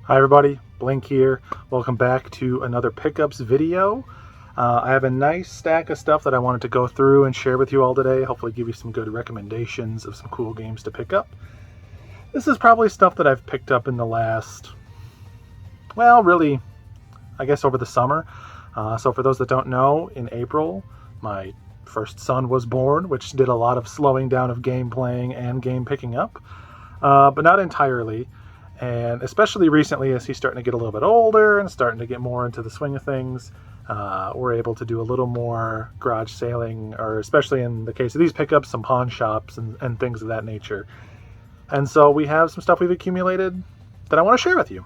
Hi everybody, Blink here. Welcome back to another pickups video. I have a nice stack of stuff that I wanted to go through and share with you all today. Hopefully give you some good recommendations of some cool games to pick up. This is probably stuff that I've picked up in the last, well, really, I guess over the summer. So for those that don't know, in April, my first son was born, which did a lot of slowing down of game playing and game picking up, but not entirely. And especially recently, as he's starting to get a little bit older and starting to get more into the swing of things, we're able to do a little more garage sailing, or especially in the case of these pickups, some pawn shops and things of that nature. And so we have some stuff we've accumulated that I want to share with you.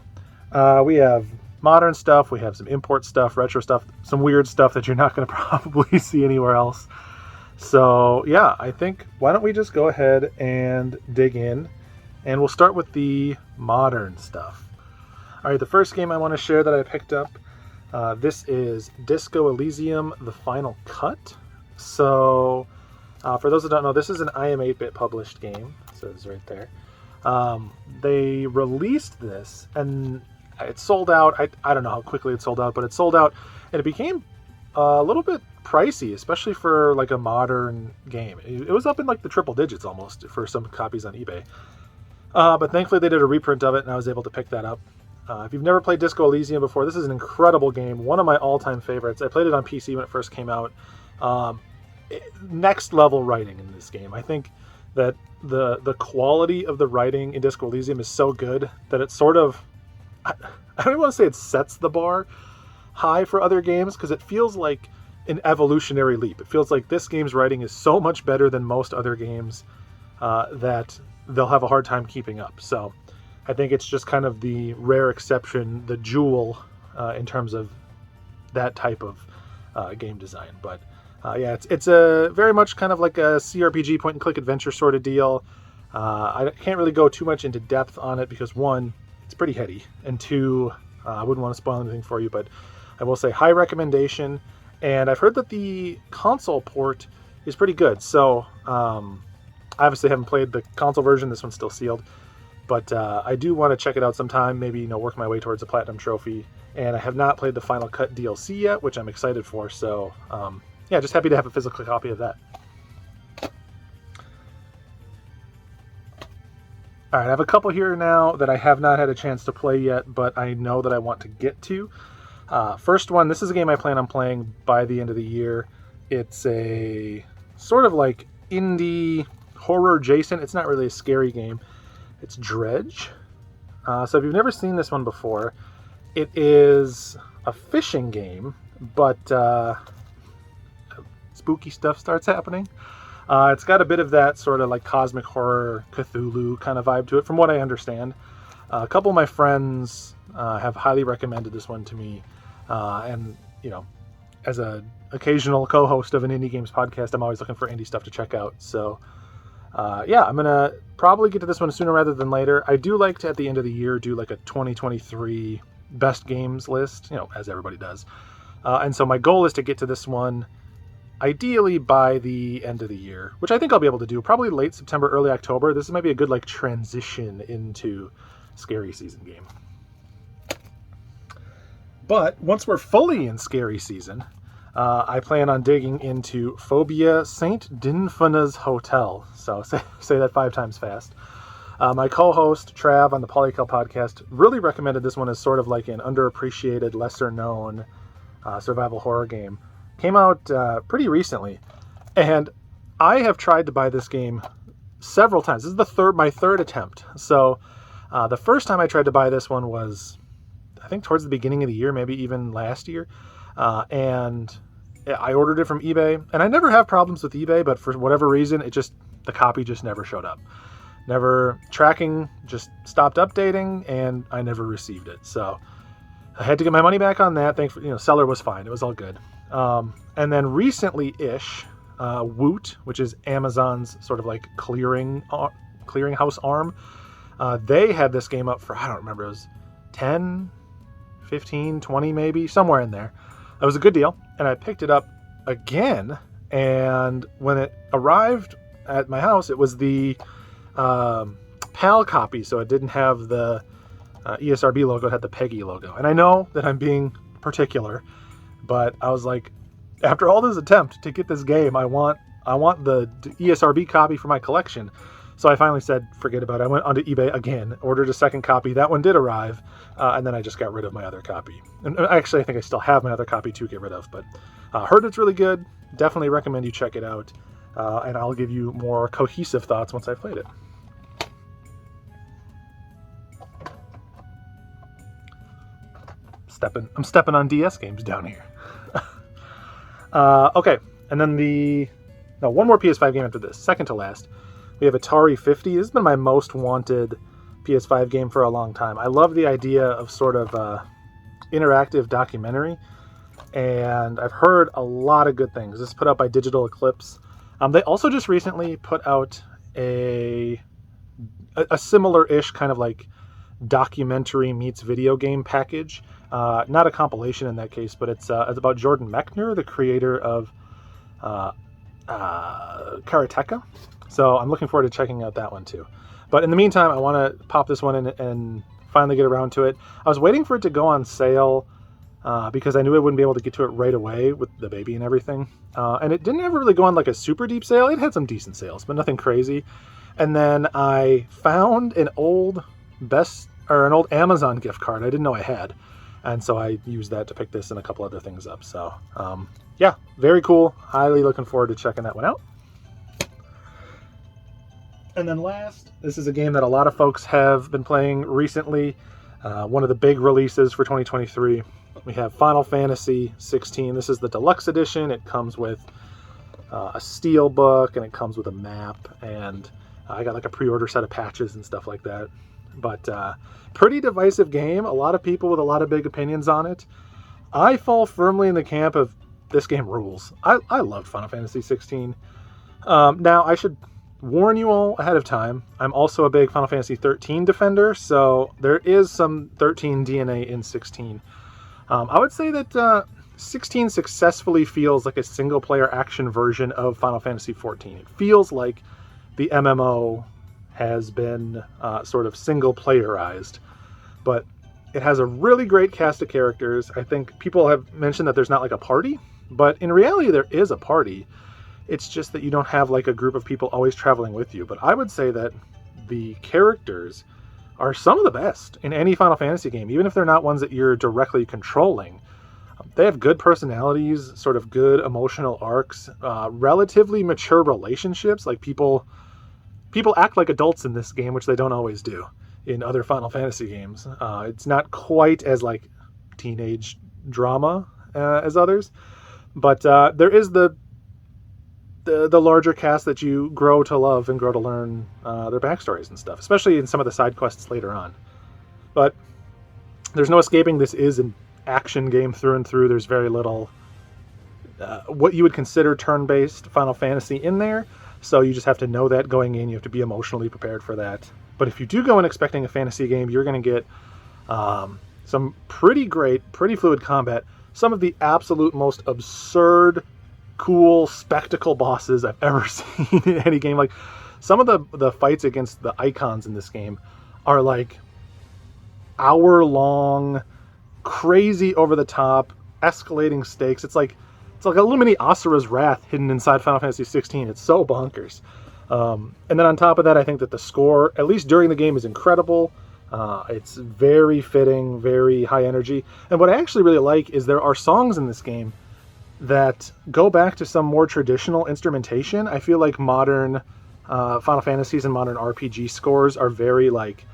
We have modern stuff, we have some import stuff, retro stuff, some weird stuff that you're not going to probably see anywhere else. So yeah, I think, why don't we just go ahead and dig in. And we'll start with the modern stuff. All right, the first game I want to share that I picked up, this is Disco Elysium: The Final Cut. So, for those that don't know, this is an IM 8-bit published game. So it's right there. They released this, and it sold out. I don't know how quickly it sold out, but it sold out, and it became a little bit pricey, especially for like a modern game. It was up in like the triple digits almost for some copies on eBay. But thankfully they did a reprint of it, and I was able to pick that up. If you've never played Disco Elysium before, this is an incredible game. One of my all-time favorites. I played it on PC when it first came out. Next level writing in this game. I think that the quality of the writing in Disco Elysium is so good that it sort of, I don't even want to say it sets the bar high for other games, because it feels like an evolutionary leap. It feels like this game's writing is so much better than most other games that they'll have a hard time keeping up. So I think it's just kind of the rare exception, the jewel in terms of that type of game design. But yeah, it's a very much kind of like a CRPG point and click adventure sort of deal. I can't really go too much into depth on it because, one, it's pretty heady, and two, I wouldn't want to spoil anything for you, but I will say high recommendation. And I've heard that the console port is pretty good. So I obviously haven't played the console version. This one's still sealed. But I do want to check it out sometime, maybe, work my way towards a platinum trophy. And I have not played the Final Cut DLC yet, which I'm excited for. So yeah, just happy to have a physical copy of that. All right, I have a couple here now that I have not had a chance to play yet, but I know that I want to get to. First one, this is a game I plan on playing by the end of the year. It's a sort of like indie horror adjacent. It's not really a scary game. It's Dredge. So if you've never seen this one before, it is a fishing game, but spooky stuff starts happening. It's got a bit of that sort of like cosmic horror Cthulhu kind of vibe to it, from what I understand. A couple of my friends have highly recommended this one to me, and as a occasional co-host of an indie games podcast, I'm always looking for indie stuff to check out. So yeah, I'm gonna probably get to this one sooner rather than later. I do like to, at the end of the year, do like a 2023 best games list, as everybody does. And so my goal is to get to this one ideally by the end of the year, which I think I'll be able to do probably late September, early October. This might be a good like transition into scary season game. But once we're fully in scary season, I plan on digging into Phobia St. Dinfana's Hotel. So say that 5 times fast. My co-host, Trav, on the Polykill podcast, really recommended this one as sort of like an underappreciated, lesser-known survival horror game. Came out pretty recently, and I have tried to buy this game several times. This is my third attempt. So the first time I tried to buy this one was, I think, towards the beginning of the year, maybe even last year. And I ordered it from eBay, and I never have problems with eBay, but for whatever reason, the copy just never showed up. Tracking just stopped updating, and I never received it. So I had to get my money back on that. Thankfully, seller was fine. It was all good. And then recently-ish, Woot, which is Amazon's sort of like clearinghouse arm, they had this game up for, I don't remember, it was 10, 15, 20 maybe, somewhere in there. It was a good deal, and I picked it up again, and when it arrived at my house, it was the PAL copy, so it didn't have the ESRB logo had the Peggy logo. And I know that I'm being particular, but I was like, after all this attempt to get this game, I want the ESRB copy for my collection. So I finally said, forget about it. I went onto eBay again, ordered a second copy. That one did arrive, and then I just got rid of my other copy. And actually, I think I still have my other copy to get rid of, but heard it's really good. Definitely recommend you check it out, and I'll give you more cohesive thoughts once I've played it. I'm stepping on DS games down here. Okay, and then one more PS5 game after this, second to last. We have Atari 50. This has been my most wanted PS5 game for a long time. I love the idea of sort of interactive documentary, and I've heard a lot of good things. This is put out by Digital Eclipse. They also just recently put out a similar-ish kind of like documentary meets video game package. Not a compilation in that case, but it's about Jordan Mechner, the creator of Karateka. So I'm looking forward to checking out that one too. But in the meantime, I want to pop this one in and finally get around to it. I was waiting for it to go on sale because I knew I wouldn't be able to get to it right away with the baby and everything. And it didn't ever really go on like a super deep sale. It had some decent sales, but nothing crazy. And then I found an old Amazon gift card I didn't know I had. And so I used that to pick this and a couple other things up. So yeah, very cool. Highly looking forward to checking that one out. And then last, this is a game that a lot of folks have been playing recently. One of the big releases for 2023. We have Final Fantasy 16. This is the deluxe edition. It comes with a steel book, and it comes with a map. And I got like a pre-order set of patches and stuff like that. But pretty divisive game. A lot of people with a lot of big opinions on it. I fall firmly in the camp of this game rules. I loved Final Fantasy 16. Now, I should warn you all ahead of time, I'm also a big Final Fantasy 13 defender, so there is some 13 DNA in 16. I would say that 16 successfully feels like a single-player action version of Final Fantasy 14. It feels like the MMO has been sort of single-playerized, but it has a really great cast of characters. I think people have mentioned that there's not like a party, but in reality there is a party. It's just that you don't have like a group of people always traveling with you. But I would say that the characters are some of the best in any Final Fantasy game, even if they're not ones that you're directly controlling. They have good personalities, sort of good emotional arcs, relatively mature relationships. Like people act like adults in this game, which they don't always do in other Final Fantasy games. It's not quite as like teenage drama as others, but there is the larger cast that you grow to love and grow to learn their backstories and stuff, especially in some of the side quests later on. But there's no escaping, this is an action game through and through. There's very little what you would consider turn-based Final Fantasy in there, so you just have to know that going in. You have to be emotionally prepared for that. But if you do go in expecting a fantasy game, you're going to get some pretty great, pretty fluid combat. Some of the absolute most absurd, cool spectacle bosses I've ever seen in any game. Like some of the fights against the icons in this game are like hour-long, crazy over-the-top, escalating stakes. It's like a little mini Asura's Wrath hidden inside Final Fantasy 16. It's so bonkers. And then on top of that, I think that the score, at least during the game, is incredible. It's very fitting, very high energy. And what I actually really like is there are songs in this game that go back to some more traditional instrumentation. I feel like modern Final Fantasies and modern RPG scores are very like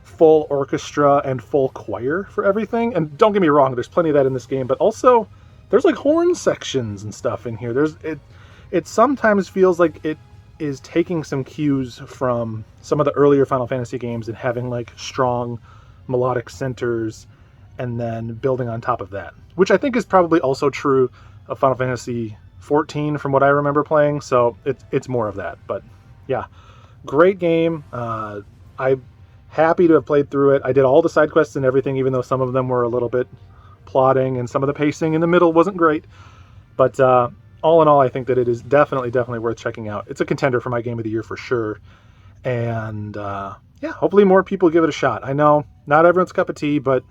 full orchestra and full choir for everything. And don't get me wrong, there's plenty of that in this game, but also there's like horn sections and stuff in here. It sometimes feels like it is taking some cues from some of the earlier Final Fantasy games and having like strong melodic centers and then building on top of that, which I think is probably also true of Final Fantasy 14 from what I remember playing. So it's more of that. But yeah, great game. I'm happy to have played through it. I did all the side quests and everything, even though some of them were a little bit plotting and some of the pacing in the middle wasn't great. But all in all, I think that it is definitely worth checking out. It's a contender for my game of the year for sure. And yeah, hopefully more people give it a shot. I know Not everyone's cup of tea, but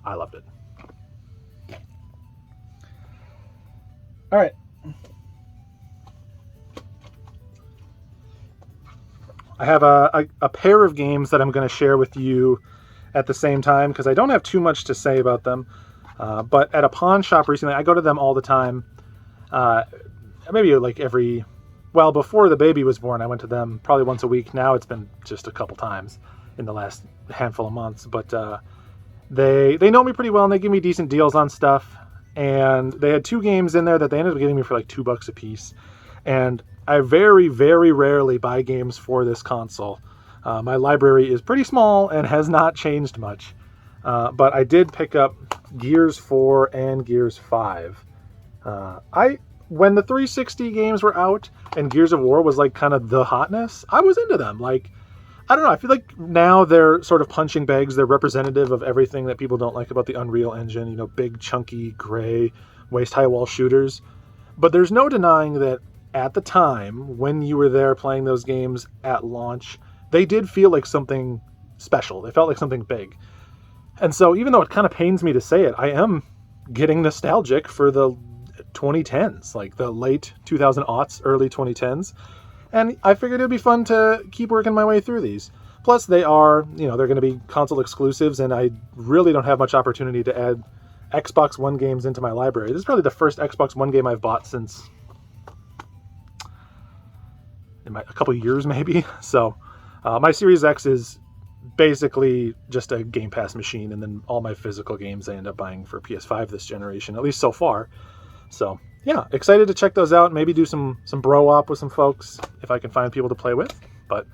I loved it. All right. I have a pair of games that I'm going to share with you at the same time because I don't have too much to say about them. But at a pawn shop recently, I go to them all the time. Maybe like before the baby was born, I went to them probably once a week. Now it's been just a couple times in the last handful of months. But they know me pretty well, and they give me decent deals on stuff. And they had 2 games in there that they ended up getting me for like $2 a piece. And I very, very rarely buy games for this console. My library is pretty small and has not changed much. But I did pick up Gears 4 and Gears 5. When the 360 games were out and Gears of War was like kind of the hotness, I was into them. Like, I don't know, I feel like now they're sort of punching bags. They're representative of everything that people don't like about the Unreal Engine, big, chunky, gray, waist-high wall shooters. But there's no denying that at the time, when you were there playing those games at launch, they did feel like something special. They felt like something big. And so even though it kind of pains me to say it, I am getting nostalgic for the 2010s, like the late 2000s, early 2010s. And I figured it'd be fun to keep working my way through these. Plus, they are, they're going to be console exclusives, and I really don't have much opportunity to add Xbox One games into my library. This is probably the first Xbox One game I've bought since a couple of years, maybe. So my Series X is basically just a Game Pass machine, and then all my physical games I end up buying for PS5 this generation, at least so far. So yeah, excited to check those out. Maybe do some bro op with some folks if I can find people to play with. But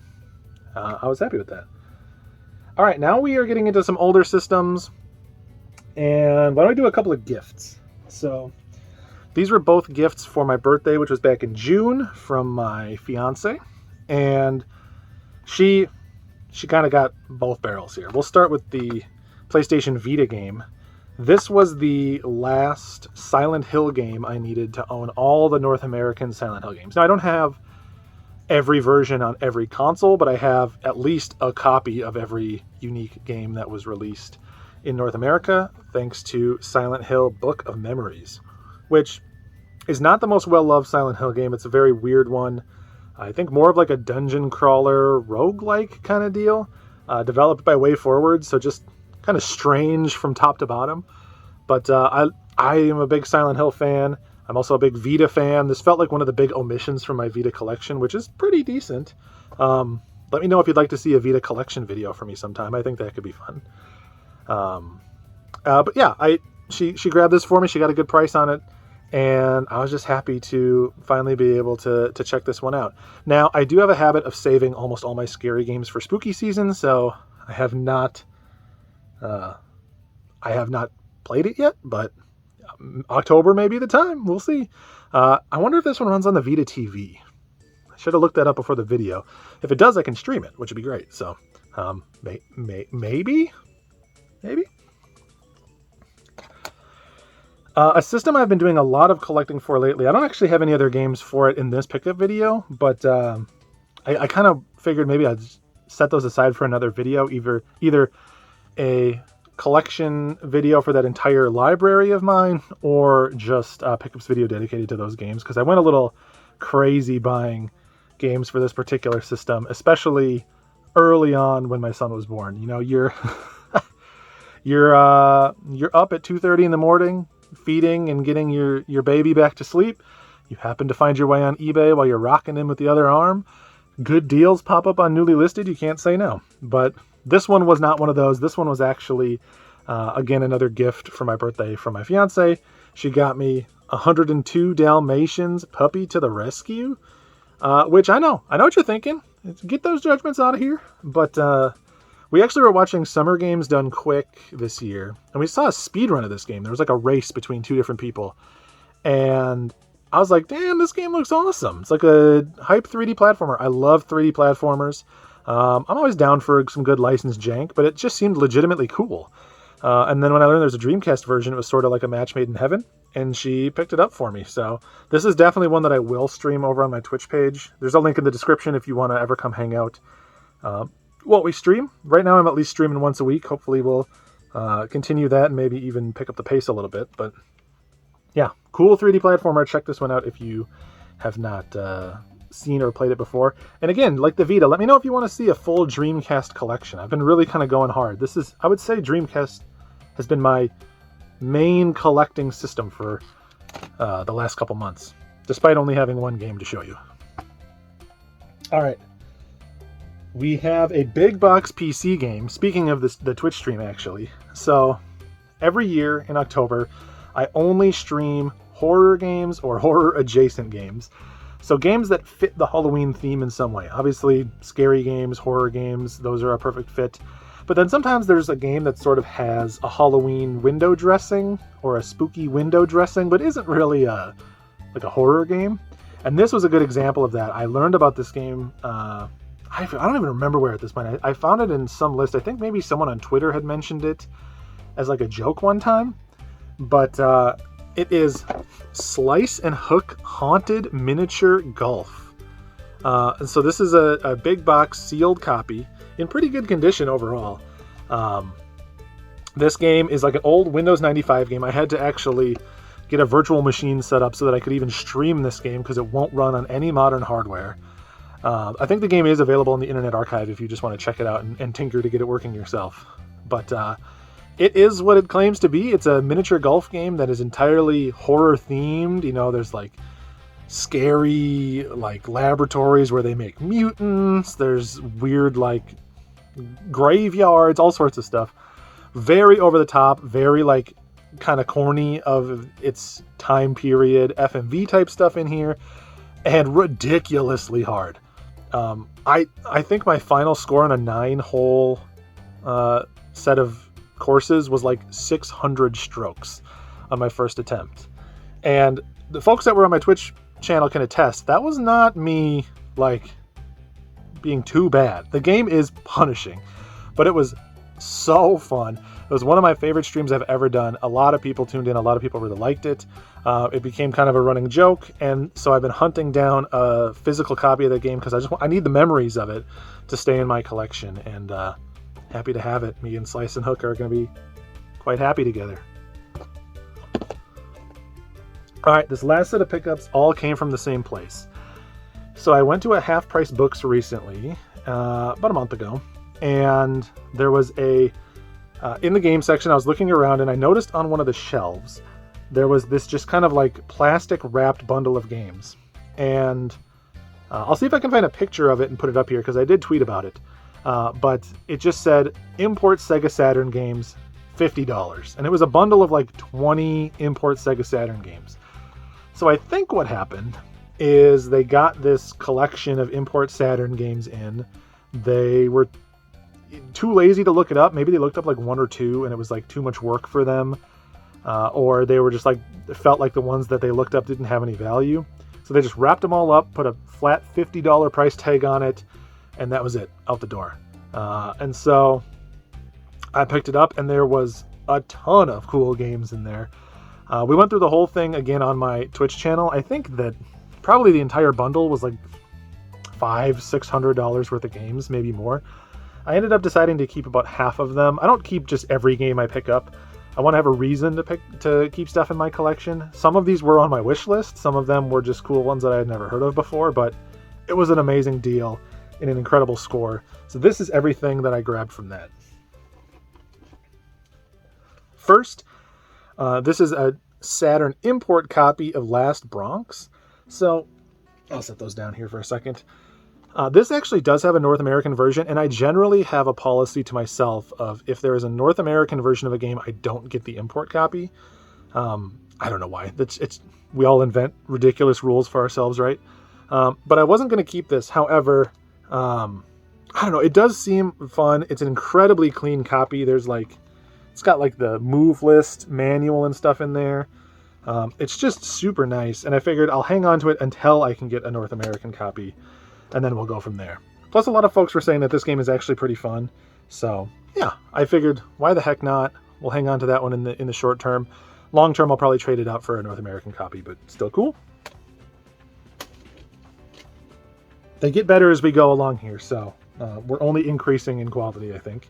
I was happy with that. All right, now we are getting into some older systems. And why don't we do a couple of gifts? So these were both gifts for my birthday, which was back in June, from my fiance. And she kind of got both barrels here. We'll start with the PlayStation Vita game. This was the last Silent Hill game I needed to own all the North American Silent Hill games. Now, I don't have every version on every console, but I have at least a copy of every unique game that was released in North America, thanks to Silent Hill Book of Memories, which is not the most well-loved Silent Hill game. It's a very weird one. I think more of like a dungeon crawler, roguelike kind of deal, developed by WayForward, so just kind of strange from top to bottom. But I am a big Silent Hill fan. I'm also a big Vita fan. This felt like one of the big omissions from my Vita collection, which is pretty decent. Let me know if you'd like to see a Vita collection video for me sometime. I think that could be fun. But yeah, she grabbed this for me. She got a good price on it. And I was just happy to finally be able to check this one out. Now, I do have a habit of saving almost all my scary games for spooky season, so I have not played it yet, but October may be the time. We'll see. I wonder if this one runs on the Vita TV. I should have looked that up before the video. If it does, I can stream it, which would be great. So, maybe? A system I've been doing a lot of collecting for lately. I don't actually have any other games for it in this pickup video, but I kind of figured maybe I'd set those aside for another video, either a collection video for that entire library of mine, or just a pickups video dedicated to those games, because I went a little crazy buying games for this particular system, especially early on when my son was born. You're up at 2:30 in the morning feeding and getting your baby back to sleep. You happen to find your way on eBay while you're rocking him with the other arm. Good deals pop up on Newly Listed. You can't say no. But this one was not one of those. This one was actually, again, another gift for my birthday from my fiance. She got me 102 Dalmatians Puppy to the Rescue, which I know what you're thinking. Get those judgments out of here. But we actually were watching Summer Games Done Quick this year, and we saw a speed run of this game. There was like a race between 2 different people, and I was like, damn, this game looks awesome. It's like a hype 3D platformer. I love 3D platformers. I'm always down for some good licensed jank, but it just seemed legitimately cool. And then when I learned there's a Dreamcast version, it was sort of like a match made in heaven, and she picked it up for me. So this is definitely one that I will stream over on my Twitch page. There's a link in the description if you want to ever come hang out. what we stream. Right now I'm at least streaming once a week. Hopefully we'll continue that and maybe even pick up the pace a little bit. But yeah, cool 3D platformer. Check this one out if you have not seen or played it before. And again, like the Vita, let me know if you want to see a full Dreamcast collection. I've been really kind of going hard. This is, I would say Dreamcast has been my main collecting system for the last couple months, despite only having one game to show you. All right. We have a big box PC game. Speaking of this, the Twitch stream, actually. So every year in October, I only stream horror games or horror adjacent games. So games that fit the Halloween theme in some way. Obviously, scary games, horror games, those are a perfect fit. But then sometimes there's a game that sort of has a Halloween window dressing or a spooky window dressing, but isn't really like a horror game. And this was a good example of that. I learned about this game. I don't even remember where at this point. I found it in some list. I think maybe someone on Twitter had mentioned it as like a joke one time. But it is Slice and Hook Haunted Miniature Golf. And so this is a big box sealed copy in pretty good condition overall. This game is like an old Windows 95 game. I had to actually get a virtual machine set up so that I could even stream this game because it won't run on any modern hardware. I think the game is available in the Internet Archive if you just want to check it out and tinker to get it working yourself. But it is what it claims to be. It's a miniature golf game that is entirely horror themed. You know, there's like scary like laboratories where they make mutants. There's weird like graveyards, all sorts of stuff. Very over the top, very like kind of corny of its time period, FMV type stuff in here, and ridiculously hard. I think my final score on a 9-hole set of courses was like 600 strokes on my first attempt. And the folks that were on my Twitch channel can attest, that was not me like being too bad. The game is punishing, but it was so fun. It was one of my favorite streams I've ever done. A lot of people tuned in. A lot of people really liked it. It became kind of a running joke, and so I've been hunting down a physical copy of the game because I need the memories of it to stay in my collection, and happy to have it. Me and Slice and Hook are going to be quite happy together. All right, this last set of pickups all came from the same place. So I went to a Half Price Books recently, about a month ago, and there was a in the game section, I was looking around and I noticed on one of the shelves there was this just kind of like plastic wrapped bundle of games. And I'll see if I can find a picture of it and put it up here because I did tweet about it. But it just said import Sega Saturn games, $50. And it was a bundle of like 20 import Sega Saturn games. So I think what happened is they got this collection of import Saturn games in. They were too lazy to look it up. Maybe they looked up like one or two and it was like too much work for them. Or they were just like, felt like the ones that they looked up didn't have any value. So they just wrapped them all up, put a flat $50 price tag on it, and that was it, out the door. And so I picked it up and there was a ton of cool games in there. We went through the whole thing again on my Twitch channel. I think that probably the entire bundle was like $500-600 worth of games, maybe more. I ended up deciding to keep about half of them. I don't keep just every game I pick up. I want to have a reason to keep stuff in my collection. Some of these were on my wish list. Some of them were just cool ones that I had never heard of before, but it was an amazing deal and an incredible score. So this is everything that I grabbed from that. First, this is a Saturn import copy of Last Bronx. So I'll set those down here for a second. This actually does have a North American version, and I generally have a policy to myself of if there is a North American version of a game, I don't get the import copy. I don't know why. We all invent ridiculous rules for ourselves, right? But I wasn't going to keep this. However, I don't know. It does seem fun. It's an incredibly clean copy. There's like, it's got like the move list manual and stuff in there. It's just super nice, and I figured I'll hang on to it until I can get a North American copy. And then we'll go from there. Plus, a lot of folks were saying that this game is actually pretty fun. So, yeah, I figured, why the heck not? We'll hang on to that one in the short term. Long term, I'll probably trade it out for a North American copy, but still cool. They get better as we go along here, so We're only increasing in quality, I think.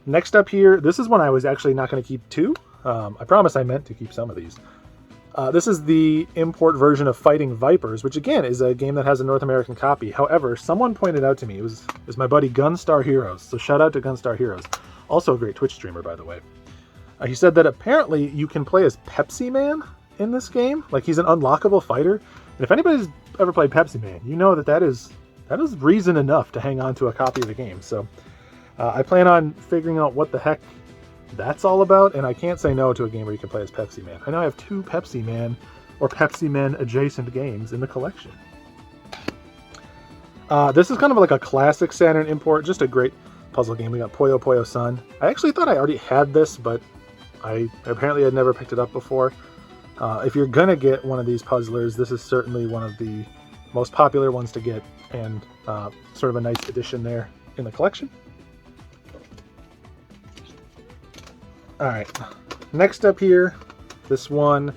Next up here, this is one I was actually not going to keep two. I promise I meant to keep some of these. This is the import version of Fighting Vipers, which again is a game that has a North American copy. However, someone pointed out to me, it was my buddy Gunstar Heroes, so shout out to Gunstar Heroes. Also a great Twitch streamer, by the way. He said that apparently you can play as Pepsi Man in this game. Like, he's an unlockable fighter. And if anybody's ever played Pepsi Man, you know that is reason enough to hang on to a copy of the game. So I plan on figuring out what the heck that's all about, and I can't say no to a game where you can play as Pepsi Man. I know I have 2 Pepsi Man or Pepsi Man adjacent games in the collection. This is kind of like a classic Saturn import, just a great puzzle game. We got Puyo Puyo Sun. I actually thought I already had this, but I apparently had never picked it up before. If you're gonna get one of these puzzlers, this is certainly one of the most popular ones to get, and sort of a nice addition there in the collection. Alright, next up here, this one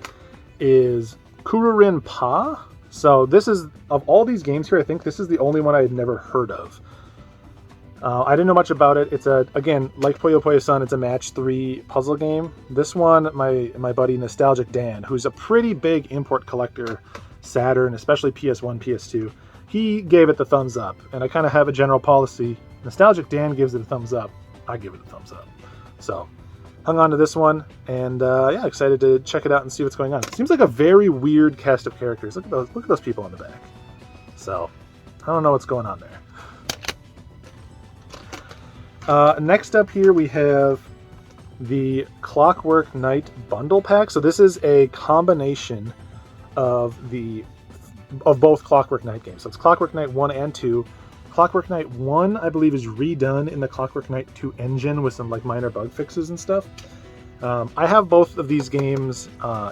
is Kururin Pa. So this is, of all these games here, I think this is the only one I had never heard of. I didn't know much about it. It's again, like Puyo Puyo Sun, it's a match 3 puzzle game. This one, my buddy Nostalgic Dan, who's a pretty big import collector, Saturn, especially PS1, PS2, he gave it the thumbs up. And I kind of have a general policy. Nostalgic Dan gives it a thumbs up, I give it a thumbs up. So, hung on to this one, and yeah, excited to check it out and see what's going on. It seems like a very weird cast of characters. Look at those people in the back. So, I don't know what's going on there. Next up here we have the Clockwork Knight bundle pack. So this is a combination of both Clockwork Knight games. So it's Clockwork Knight 1 and 2. Clockwork Knight 1, I believe, is redone in the Clockwork Knight 2 engine with some like minor bug fixes and stuff. I have both of these games I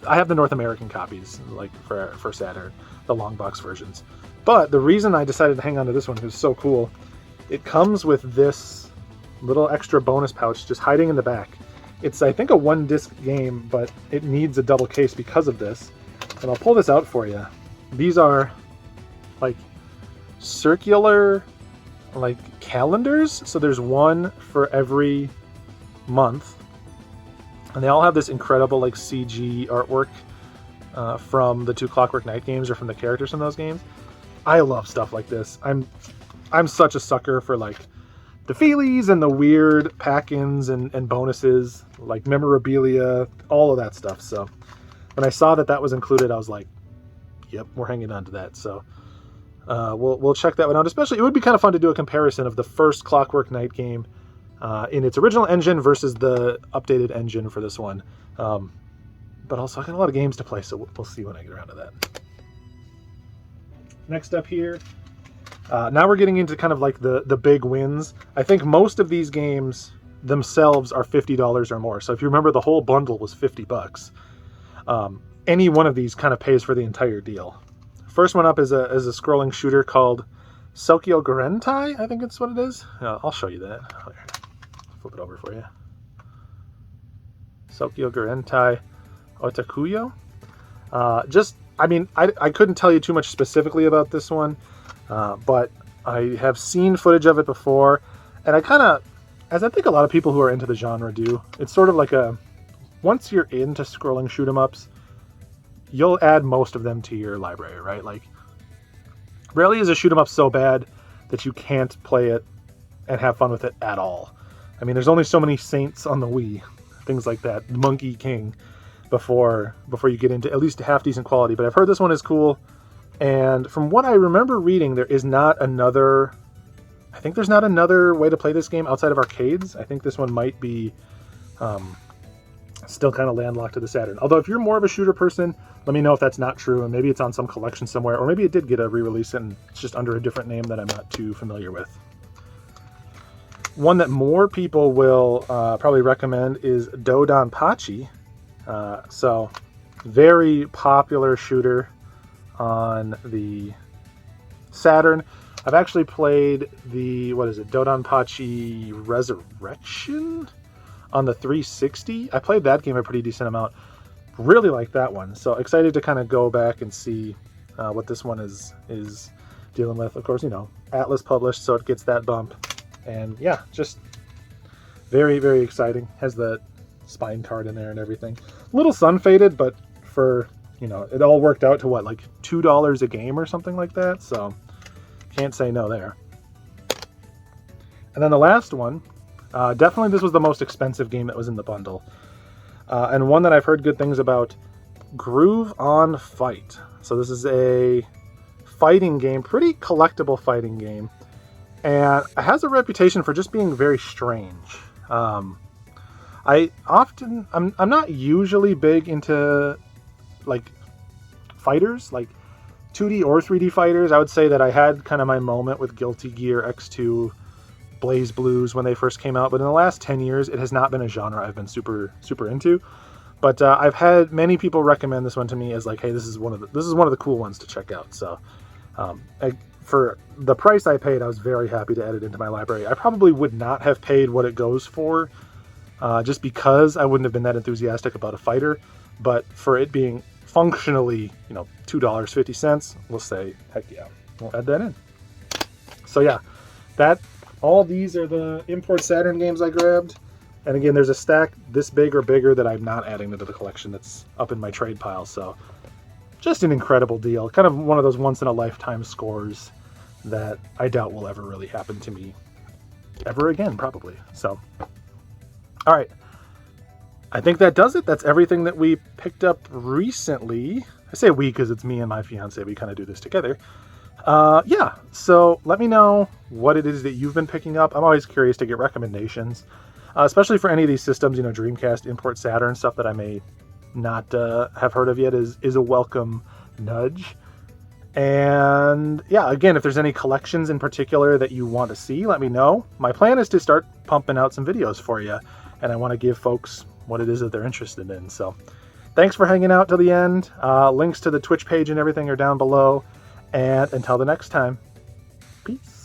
have the North American copies, like for Saturn, the long box versions. But the reason I decided to hang on to this one is so cool. It comes with this little extra bonus pouch just hiding in the back. It's, I think, a 1-disc game, but it needs a double case because of this. And I'll pull this out for you. These are like circular like calendars. So there's one for every month. And they all have this incredible like CG artwork from the 2 Clockwork Knight games or from the characters in those games. I love stuff like this. I'm such a sucker for like the feelies and the weird pack-ins and bonuses, like memorabilia, all of that stuff. So when I saw that was included, I was like, yep, we're hanging on to that. So we'll check that one out. Especially, it would be kind of fun to do a comparison of the first Clockwork Knight game in its original engine versus the updated engine for this one. But also, I got a lot of games to play, so we'll see when I get around to that. Next up here, now we're getting into kind of like the big wins. I think most of these games themselves are $50 or more. So if you remember, the whole bundle was $50. Any one of these kind of pays for the entire deal. First one up is a scrolling shooter called Sokyo Gurentai, I think it's what it is. I'll show you that. Flip it over for you. Sokyo Gurentai Otakuyo. I couldn't tell you too much specifically about this one. But I have seen footage of it before, and I kind of, as I think a lot of people who are into the genre do, it's sort of like once you're into scrolling shoot 'em ups, you'll add most of them to your library, right? Like, rarely is a shoot 'em up so bad that you can't play it and have fun with it at all. I mean, there's only so many Saints on the Wii, things like that, Monkey King, before you get into at least half decent quality. But I've heard this one is cool. And from what I remember reading, there's not another way to play this game outside of arcades. I think this one might be still kind of landlocked to the Saturn. Although if you're more of a shooter person, let me know if that's not true, and maybe it's on some collection somewhere, or maybe it did get a re-release and it's just under a different name that I'm not too familiar with. One that more people will probably recommend is Dodonpachi. So, very popular shooter on the Saturn. I've actually played the, Dodonpachi Resurrection on the 360. I played that game a pretty decent amount. Really like that one. So excited to kind of go back and see what this one is dealing with. Of course, you know, Atlas published, so it gets that bump. And yeah, just very, very exciting. Has the spine card in there and everything. A little sun faded, but for, you know, it all worked out to what, like $2 a game or something like that. So can't say no there. And then the last one, definitely this was the most expensive game that was in the bundle. And one that I've heard good things about, Groove on Fight. So this is a fighting game, pretty collectible fighting game. And it has a reputation for just being very strange. I'm not usually big into like fighters, like 2D or 3D fighters. I would say that I had kind of my moment with Guilty Gear X2, Blaze Blues when they first came out, but in the last 10 years it has not been a genre I've been super into. But I've had many people recommend this one to me as like, hey, this is one of the cool ones to check out. So for the price I paid, I was very happy to add it into my library. I probably would not have paid what it goes for, just because I wouldn't have been that enthusiastic about a fighter. But for it being functionally, you know, $2.50, we'll say, heck yeah, we'll add that in. So yeah, all these are the import Saturn games I grabbed. And again, there's a stack this big or bigger that I'm not adding to the collection that's up in my trade pile. So just an incredible deal. Kind of one of those once-in-a-lifetime scores that I doubt will ever really happen to me ever again, probably. So, all right. I think that does it. That's everything that we picked up recently. I say we because it's me and my fiance. We kind of do this together. Yeah, so let me know what it is that you've been picking up. I'm always curious to get recommendations, especially for any of these systems, you know, Dreamcast, Import Saturn, stuff that I may not have heard of yet is a welcome nudge. And yeah, again, if there's any collections in particular that you want to see, let me know. My plan is to start pumping out some videos for you, and I want to give folks what it is that they're interested in. So thanks for hanging out till the end. Links to the Twitch page and everything are down below. And until the next time, peace.